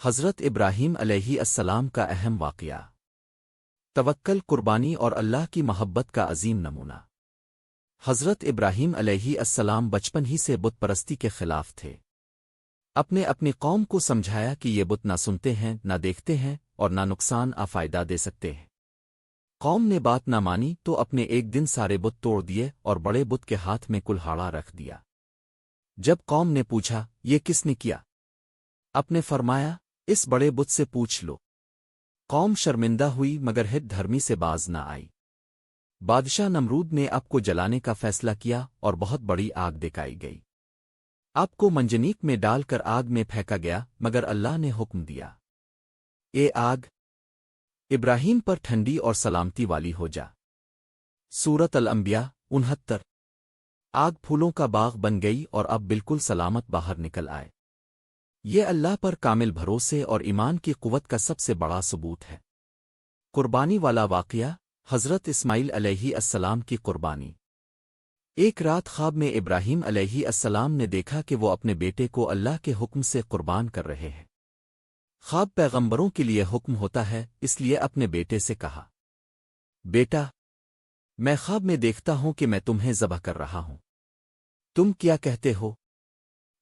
حضرت ابراہیم علیہ السلام کا اہم واقعہ، توکل، قربانی اور اللہ کی محبت کا عظیم نمونہ۔ حضرت ابراہیم علیہ السلام بچپن ہی سے بت پرستی کے خلاف تھے۔ اپنی قوم کو سمجھایا کہ یہ بت نہ سنتے ہیں، نہ دیکھتے ہیں اور نہ نقصان فائدہ دے سکتے ہیں۔ قوم نے بات نہ مانی تو اپنے ایک دن سارے بت توڑ دیے اور بڑے بت کے ہاتھ میں کلہاڑا رکھ دیا۔ جب قوم نے پوچھا یہ کس نے کیا، اپنے فرمایا اس بڑے بت سے پوچھ لو۔ قوم شرمندہ ہوئی مگر ہت دھرمی سے باز نہ آئی۔ بادشاہ نمرود نے اب کو جلانے کا فیصلہ کیا اور بہت بڑی آگ دکھائی گئی۔ اب کو منجنیق میں ڈال کر آگ میں پھینکا گیا مگر اللہ نے حکم دیا، اے آگ ابراہیم پر ٹھنڈی اور سلامتی والی ہو جا۔ سورۃ الانبیاء 69۔ آگ پھولوں کا باغ بن گئی اور اب بالکل سلامت باہر نکل آئے۔ یہ اللہ پر کامل بھروسے اور ایمان کی قوت کا سب سے بڑا ثبوت ہے۔ قربانی والا واقعہ، حضرت اسماعیل علیہ السلام کی قربانی۔ ایک رات خواب میں ابراہیم علیہ السلام نے دیکھا کہ وہ اپنے بیٹے کو اللہ کے حکم سے قربان کر رہے ہیں۔ خواب پیغمبروں کے لیے حکم ہوتا ہے، اس لیے اپنے بیٹے سے کہا، بیٹا، میں خواب میں دیکھتا ہوں کہ میں تمہیں ذبح کر رہا ہوں، تم کیا کہتے ہو؟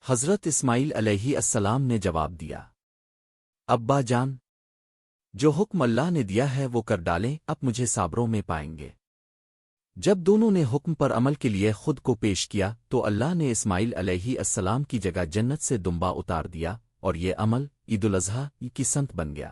حضرت اسماعیل علیہ السلام نے جواب دیا، ابا جان، جو حکم اللہ نے دیا ہے وہ کر ڈالیں، اب مجھے صابروں میں پائیں گے۔ جب دونوں نے حکم پر عمل کے لیے خود کو پیش کیا تو اللہ نے اسماعیل علیہ السلام کی جگہ جنت سے دمبا اتار دیا اور یہ عمل عید الاضحیٰ کی سنت بن گیا۔